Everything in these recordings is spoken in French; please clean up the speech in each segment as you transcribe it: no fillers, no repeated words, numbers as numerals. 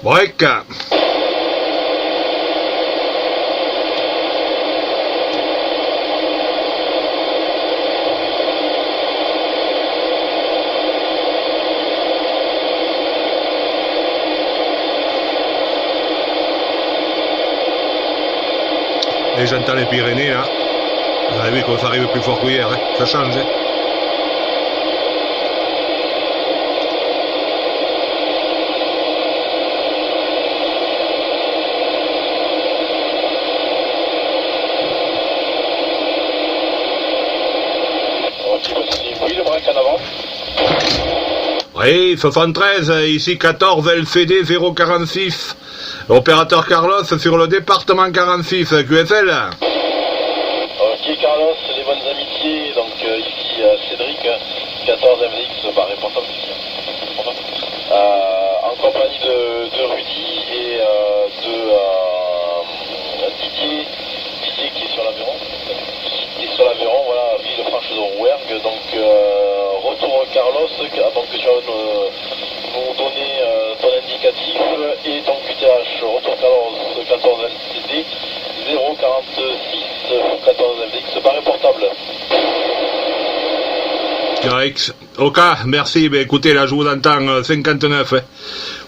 Break. Et j'entends les Pyrénées là. Vous avez vu qu'on s'arrive plus fort qu'hier, hein. Ça change. Hein. Oui, le break en avant. Oui, 73, ici 14 LCD 046. Opérateur Carlos sur le département 46, QSL. Ok Carlos, les bonnes amitiés, donc ici Cédric, 14 MX, répondant ici. En compagnie de Rudy et de Didier qui est sur l'Aveyron. Qui est sur l'Aveyron, voilà, Villefranche de Rouergue, donc retour Carlos, donc tu vas nous donner ton indicatif et ton QTH. Retour Carlos, 14 LCD, 046 14 MX, barré portable. X. Ok, merci. Ben, écoutez, là, je vous entends 59. Hein.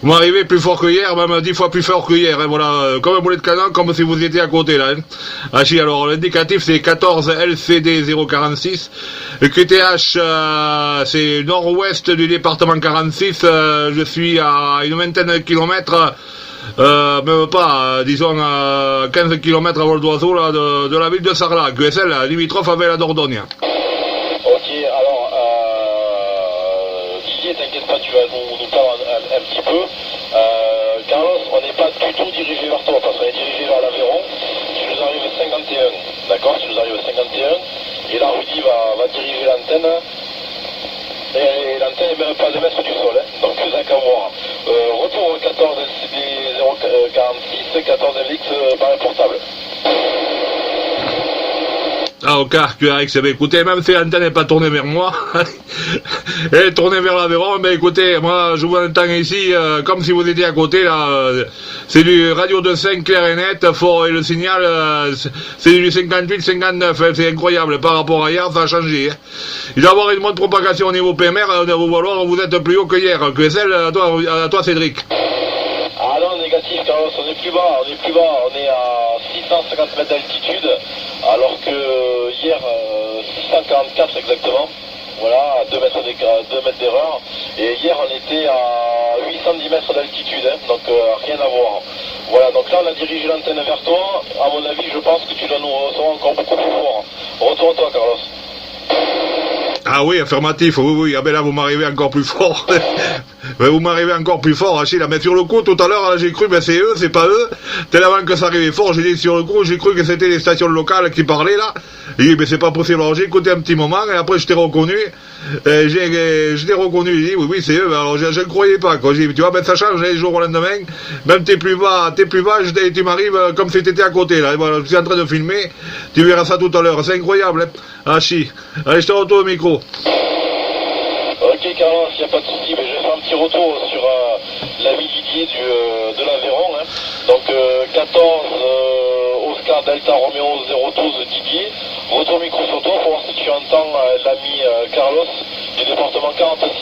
Vous m'arrivez plus fort que hier, même 10 fois plus fort que hier. Hein, voilà, comme un boulet de canon, comme si vous étiez à côté, là. Hein. Ah, si, alors, l'indicatif, c'est 14 LCD 046. Le QTH, c'est nord-ouest du département 46. Je suis à une vingtaine de kilomètres. Même pas, disons 15 km à vol d'oiseau là, de la ville de Sarlat, QSL, limitrophe avec la Dordogne. Ok, alors Didier, t'inquiète pas, tu vas nous parler un petit peu. Carlos, on n'est pas du tout dirigé vers toi, parce qu'on est dirigé vers l'Aveyron. Tu nous arrives 51, d'accord? Tu nous arrives 51, et là Rudy va diriger l'antenne. Et l'antenne n'est même pas 2 mètres du sol, hein, donc ça qu'à voir. Retour 14 LCD 046, 14 LX, barré portable. Ah, ok, QRX, ben écoutez, même si l'antenne n'est pas tournée vers moi, elle est tournée vers l'Aveyron, ben écoutez, moi je vous entends ici, comme si vous étiez à côté, là, c'est du radio de 5 clair et net, fort, et le signal, c'est du 58-59, hein, c'est incroyable, par rapport à hier, ça a changé. Hein. Il doit y avoir une bonne propagation au niveau PMR, vous êtes plus haut que hier, QSL, à toi Cédric. Ah non, négatif, Carlos, on est plus bas, on est à 650 mètres d'altitude, alors que hier, 644 exactement, voilà, à 2 mètres d'erreur, et hier on était à 810 mètres d'altitude, hein, donc rien à voir. Voilà, donc là on a dirigé l'antenne vers toi, à mon avis je pense que tu dois nous recevoir encore beaucoup plus fort. Retourne-toi Carlos. Ah oui, affirmatif, oui, ah ben là vous m'arrivez encore plus fort. Vous m'arrivez encore plus fort, Achille, mais sur le coup, tout à l'heure, j'ai cru, ben c'est eux, c'est pas eux. Tellement que ça arrivait fort, j'ai dit sur le coup, j'ai cru que c'était les stations locales qui parlaient là. J'ai dit, ben c'est pas possible, alors j'ai écouté un petit moment, et après je t'ai reconnu. Je t'ai reconnu, j'ai dit, oui, c'est eux, alors je ne croyais pas, quoi. J'ai dit, tu vois, ben ça change, les jours au lendemain, même t'es plus bas, tu m'arrives comme si t'étais à côté, là. Et voilà, je suis en train de filmer, tu verras ça tout à l'heure, c'est incroyable, hein. Achille. Allez, je te retourne au micro. Ok Carlos, il n'y a pas de souci, mais je vais faire un petit retour sur l'ami Didier de l'Aveyron. Hein. Donc 14 Oscar Delta Romeo 012 Didier. Retour micro sur toi pour voir si tu entends l'ami Carlos du département 46.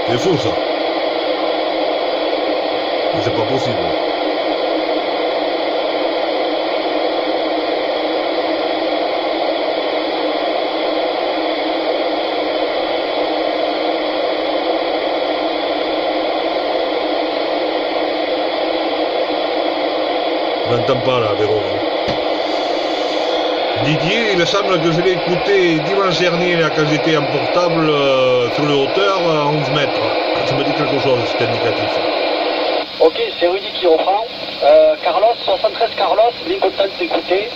C'est fou ça. Mais c'est pas possible. Je n'entends pas là, Véro. Didier, il me semble que je l'ai écouté dimanche dernier là, quand j'étais en portable sur le hauteur à 11 mètres. Ça me dit quelque chose, cet indicatif. Ok, c'est Rudy qui reprend. Carlos, 73 Carlos, bien content de t'écouter.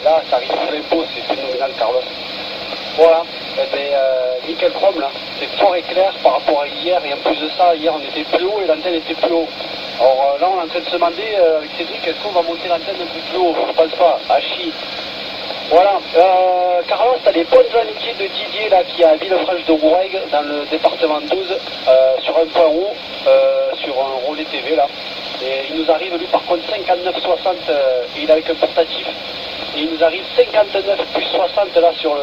Là, ça arrive sur les pots, c'est phénoménal Carlos. Voilà, nickel chrome là. C'est fort et clair par rapport à hier, et en plus de ça, hier on était plus haut et l'antenne était plus haut. Alors là, on est en train de se demander avec Cédric, est-ce qu'on va monter l'antenne un peu plus haut? Je pense pas. Achille, Voilà. Carlos, t'as les bonnes amitiés de Didier là qui est à Villefranche de Rouergue dans le département 12 sur un point haut, sur un relais TV là. Et il nous arrive lui par contre 59,60 et il est avec un portatif. Et il nous arrive 59 plus 60 là sur le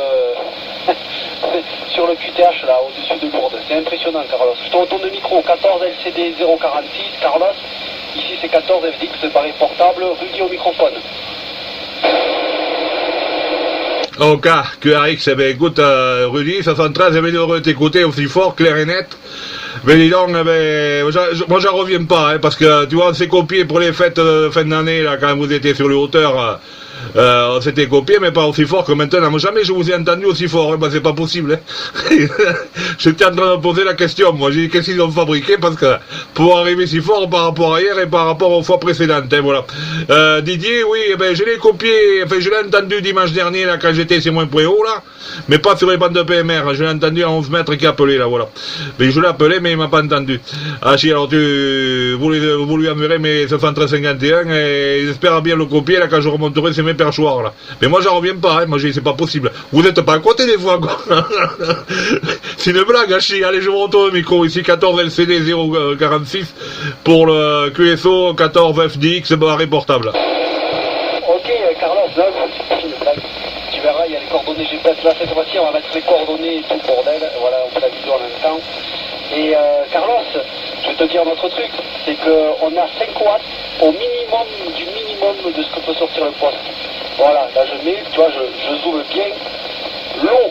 sur le QTH là au-dessus de Lourdes. C'est impressionnant Carlos. Je te retourne le micro, 14 LCD 046 Carlos. Ici c'est 14 FDX barré portable, Rudy au microphone. Ok, QRX, eh ben écoute, Rudy, 73, eh ben heureux de t'écouter aussi fort, clair et net. Mais dis donc, eh ben, moi j'en reviens pas, hein, parce que tu vois, on s'est copié pour les fêtes de fin d'année, là, quand vous étiez sur les hauteurs, on s'était copié, mais pas aussi fort que maintenant. Moi jamais je vous ai entendu aussi fort, hein, bah, c'est pas possible. Hein. J'étais en train de poser la question, moi j'ai dit qu'est-ce qu'ils ont fabriqué, parce que pour arriver si fort par rapport à hier et par rapport aux fois précédentes, hein, voilà. Didier, oui, eh ben, je l'ai copié, enfin je l'ai entendu dimanche dernier, là, quand j'étais c'est moins haut là, mais pas sur les bandes de PMR, je l'ai entendu à 11 mètres qui appelait, là, voilà. Mais je l'ai appelé, mais il m'a pas entendu. Ah si, alors vous lui enverrez mes 751 et j'espère bien le copier, là, quand je remonterai c'est mes perchoirs, là. Mais moi j'en reviens pas, hein, moi j'ai c'est pas possible. Vous n'êtes pas à côté des fois, quoi. C'est une blague, hein, chi. Allez, je vous retourne le micro, ici 14 LCD 046 pour le QSO 14 FDX barré portable. Ok, Carlos, là, c'est une blague. Tu verras, il y a les coordonnées GPS là, cette fois-ci, on va mettre les coordonnées et tout le bordel. Voilà, on fait la vidéo en même temps. Et Carlos, je vais te dire notre truc, c'est qu'on a 5 watts au minimum du minimum de ce que peut sortir le poste. Voilà, là je mets, tu vois, je zoome bien long.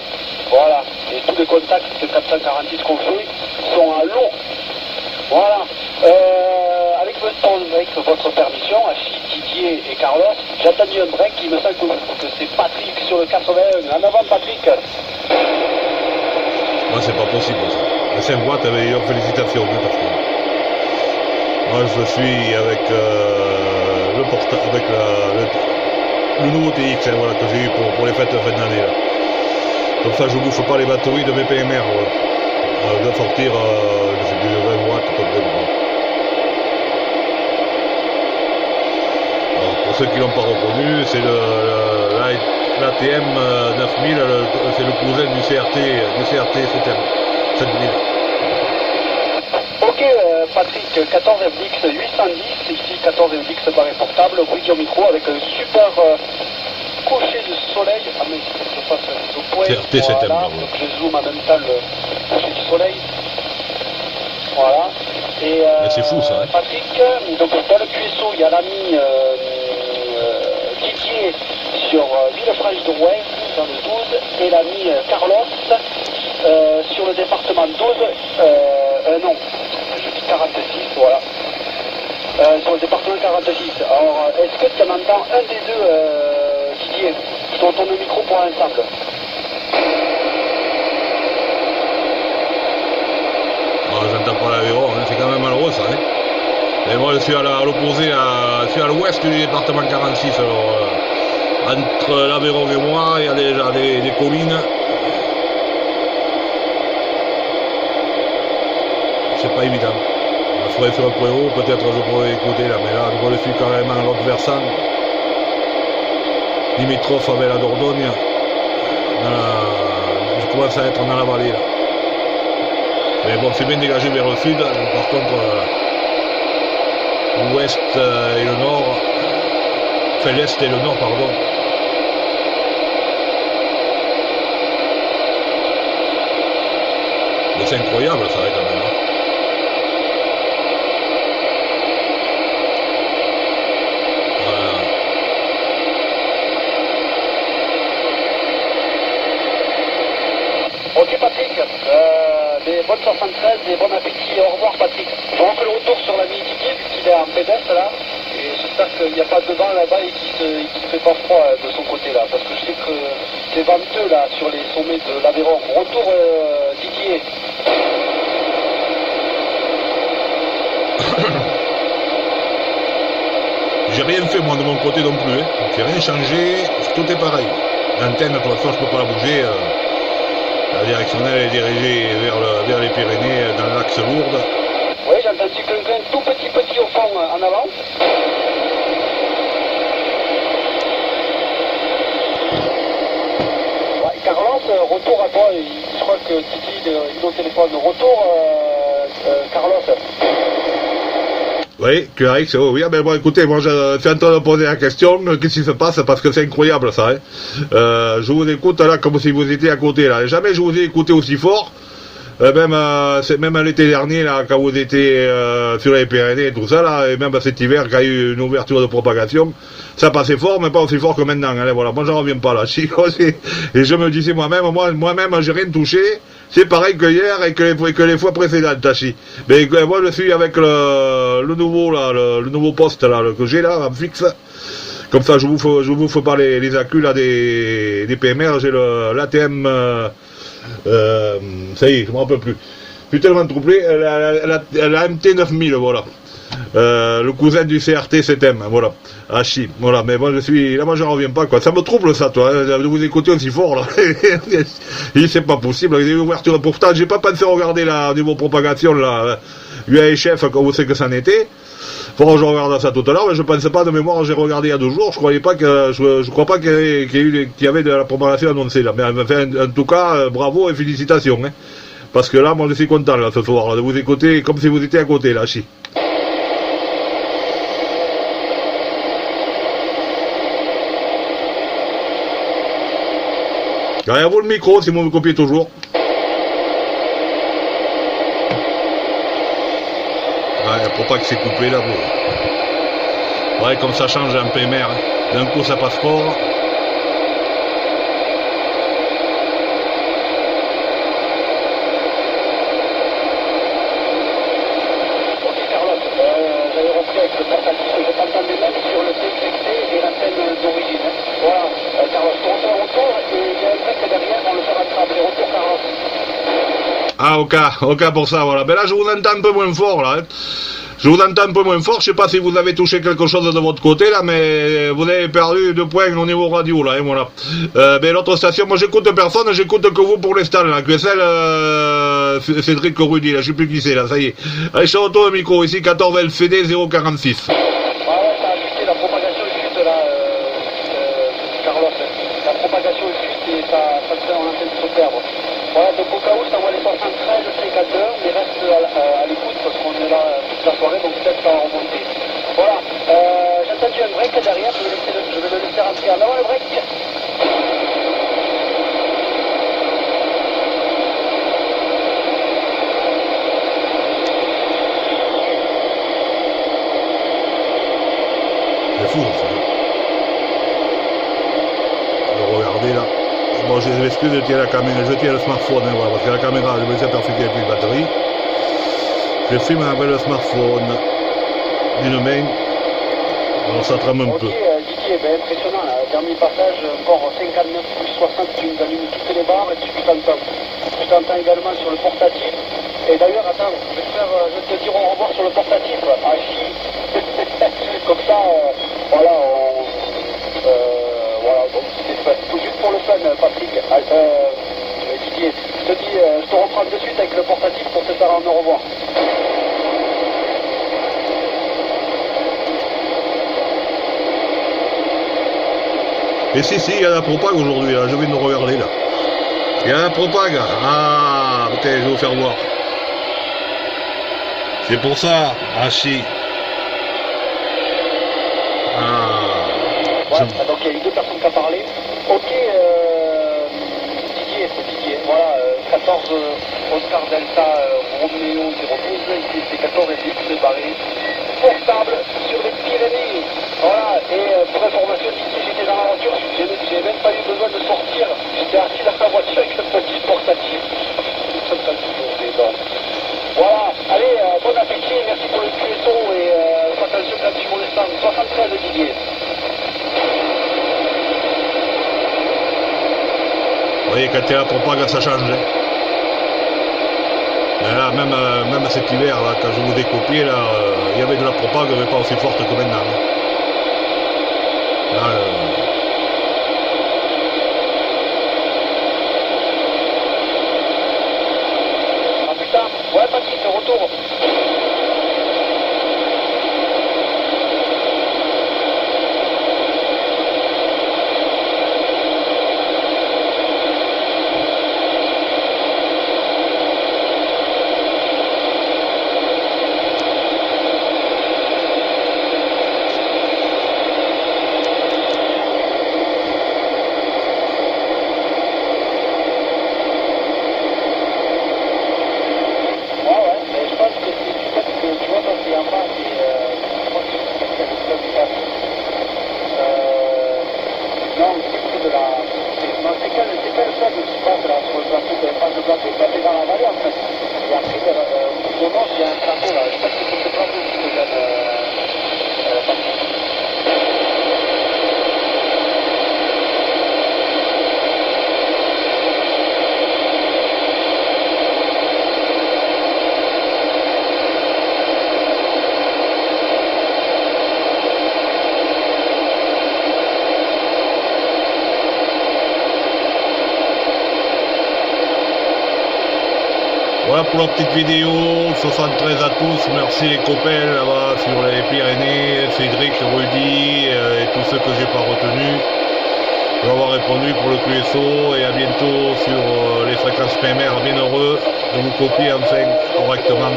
Voilà, et tous les contacts de 446 qu'on fait sont à long. Voilà. Avec votre permission, Achille, Didier et Carlos, j'ai attendu un break qui me semble que c'est Patrick sur le 81. En avant Patrick. Moi c'est pas possible ça. Les 5 watts, félicitations, hein, parce que moi je suis avec le portable, avec le nouveau TX, hein, voilà, que j'ai eu pour les fêtes de fin d'année. Comme ça je bouffe pas les batteries de mes PMR, voilà. De sortir, je sais plus, 20 watts complètement. Alors, pour ceux qui l'ont pas reconnu, c'est l'ATM 9000, c'est le cousin du CRT 7000. Ok Patrick, 14 FDX 810, ici 14 FDX barré portable, Rudy au micro avec un super coucher de soleil. Ah mais il faut que je fasse un au point. CRT 7000. Voilà, donc je zoome en même temps le coucher du soleil. Voilà. Et c'est fou ça. Hein. Patrick, donc dans le QSO, il y a l'ami Didier sur Villefranche de Rouergue dans le 12 et l'ami Carlos sur le département 12, non, je dis 46, voilà. Sur le département 46. Alors, est-ce que tu entends un des deux, Didier? Je te retourne le micro pour l'ensemble. J'entends pas l'Aveyron, hein, c'est quand même malheureux ça. Hein. Et moi je suis à l'opposé, je suis à l'ouest du département 46, alors entre l'Aveyron et moi, il y a déjà des collines. C'est pas évident. Il faudrait faire un point haut, peut-être je pourrais écouter là, mais là je suis carrément à l'autre versant, limitrophe avec la Dordogne. Je commence à être dans la vallée là. Mais bon, c'est bien dégagé vers le sud, par contre, l'ouest et le nord, enfin l'est et le nord, pardon. Mais c'est incroyable ça, quand même. Hein. Ok Patrick, des bonnes 73 et bon appétit. Au revoir Patrick. Je refais le retour sur l'ami Didier vu qu'il est en pédestre là. Et j'espère qu'il n'y a pas de vent là-bas et qu'il ne fait pas froid de son côté là. Parce que je sais que c'est venteux là sur les sommets de l'Aveyron. Retour Didier. J'ai rien fait moi de mon côté non plus. Hein. J'ai rien changé, tout est pareil. L'antenne, de toute façon, je ne peux pas la bouger. La directionnelle est dirigée vers les Pyrénées, dans l'axe Lourdes. Oui, j'ai entendu quelqu'un tout petit au fond en avant. retour à toi. Je crois que Titi, il est au téléphone. Retour, Carlos. Oui, QRX, oh oui, ah ben bon, écoutez, moi je suis en train de poser la question, qu'est-ce qui se passe, parce que c'est incroyable ça, hein. Je vous écoute là comme si vous étiez à côté là, et jamais je vous ai écouté aussi fort, même l'été dernier là, quand vous étiez sur les Pyrénées et tout ça là, et même cet hiver quand il y a eu une ouverture de propagation, ça passait fort, mais pas aussi fort que maintenant, hein, voilà, moi j'en reviens pas là, et je me disais moi-même j'ai rien touché. C'est pareil que hier et que les fois précédentes, Tachi. Mais moi, je suis avec le nouveau poste là, que j'ai là, en fixe. Comme ça, je vous fais pas les accus là des PMR. J'ai l'ATM. Ça y est, je me rappelle plus. Je suis tellement troublé. La MT 9000, voilà. Le cousin du CRT 7M, voilà. Hachi, voilà, mais moi moi j'en reviens pas quoi. Ça me trouble ça, toi, hein, de vous écouter aussi fort là. C'est pas possible. Les ouvertures, pourtant, j'ai pas pensé regarder la niveau propagation là, UAHF, comme vous savez que c'en était. Faut que je regarde ça tout à l'heure, mais je pensais pas de mémoire. J'ai regardé il y a 2 jours. Je croyais pas que, je crois pas qu'il y avait de la propagation annoncée là. Mais enfin, en tout cas, bravo et félicitations, hein. Parce que là, moi, je suis content là ce soir là, de vous écouter comme si vous étiez à côté là, Hachi. Derrière vous le micro, si vous me copiez toujours. Ouais, pour pas que c'est coupé là. Vous... Ouais, comme ça change un PMR. Hein. D'un coup ça passe fort. Ok Carlos, j'avais repris avec le portatif, je t'entendais même sur le TXT et l'antenne d'origine. Voilà, Carlos, je te refais un retour et il y a un break derrière, on le fait rattraper. Retour Carlos. Ah, ok pour ça, voilà. Ben là, je vous entends un peu moins fort, là. Hein. Je vous entends un peu moins fort. Je sais pas si vous avez touché quelque chose de votre côté, là, mais vous avez perdu 2 points au niveau radio, là, hein, voilà. Ben, l'autre station, moi, j'écoute personne, j'écoute que vous pour l'instant, là. Que celle, Cédric Rudy, là, je sais plus qui c'est, là, ça y est. Allez, je retourne le micro, ici, 14 LCD 046. Ah ouais, ça a chuté, la propagation est chute, là, Carlos. La propagation est chute et ça te fait en antenne de se perdre. Voilà, donc au cas où, ça va les 73, 52, mais reste à l'écoute parce qu'on est là toute la soirée, donc peut-être ça va remonter. Voilà, j'ai entendu un break derrière, je vais le laisser rentrer en avant le break. C'est fou, ça. Regardez, là. Bon, je m'excuse de tirer la caméra, je tiens le smartphone, hein, voilà, parce que la caméra, je me suis aperçu qu'il n'y avait plus de batterie. Je filme avec le smartphone d'une main, alors ça trame un peu. Didier, ben impressionnant, là. Dernier passage, encore 59 plus 60, tu nous allumes toutes les barres et tu t'entends. Tu t'entends également sur le portatif. Et d'ailleurs, attends, je vais te dire au revoir sur le portatif. Ah si. Comme ça, voilà, voilà, donc c'est juste pour le fun, Patrick. Didier, je te reprends de suite avec le portatif pour te faire un au revoir. Et si, il y a la propague aujourd'hui, là, je viens de regarder, là. Il y a la propague. Ah, putain, je vais vous faire voir. C'est pour ça, Hachi. Voilà, donc il y a eu 2 personnes qui ont parlé. Ok, Didier, c'est Didier. Voilà, 14 Oscar Delta Roméo 012, ici c'est 14 et 10, c'est barré. Portable sur les Pyrénées. Voilà, et pour information, Didier, j'étais dans la voiture, j'ai même pas eu besoin de sortir. J'étais assis dans la voiture avec le petit portatif. Voilà, allez, bon appétit, merci pour le cuisson et faites attention quand tu montes le stand. 73 Didier. Vous voyez, quand il y a la propague, ça change. Hein. Mais là, même cet hiver, là, quand je vous ai copié, là, il y avait de la propague, mais pas aussi forte que maintenant. Hein. Là, Ah putain, ouais Patrick, retour. pour la petite vidéo. 73 à tous. Merci les copains là-bas sur les Pyrénées. Cédric, Rudy et tous ceux que j'ai pas retenus. Je vais avoir répondu pour le QSO et à bientôt sur les fréquences PMR. Bien heureux de vous copier enfin correctement.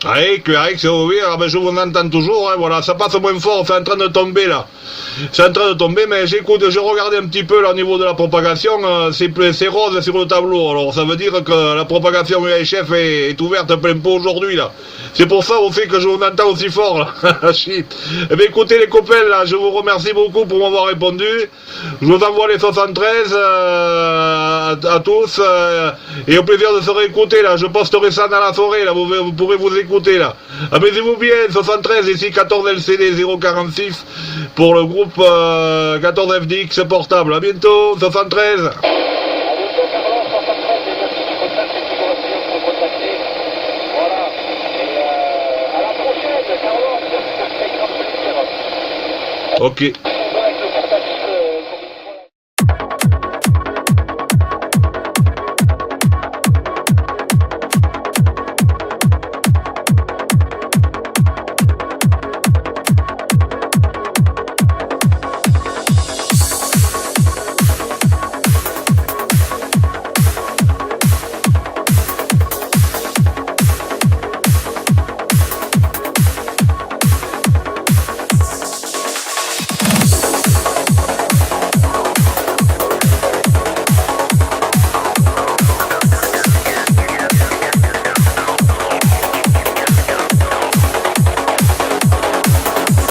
Allez, QRX, oui, alors ben je vous entends toujours, hein, voilà, ça passe moins fort, c'est en train de tomber là. C'est en train de tomber, mais j'écoute, j'ai regardé un petit peu là au niveau de la propagation, c'est rose sur le tableau, alors ça veut dire que la propagation UHF est ouverte plein pot aujourd'hui là. C'est pour ça au fait que je vous entends aussi fort là. Shit. Eh bien écoutez les copains là, je vous remercie beaucoup pour m'avoir répondu. Je vous envoie les 73 à tous et au plaisir de se réécouter là. Je posterai ça dans la soirée là, vous pourrez vous écouter là. Amusez-vous bien, 73 ici 14 LCD 046 pour le groupe 14 FDX portable. À bientôt 73. Ok.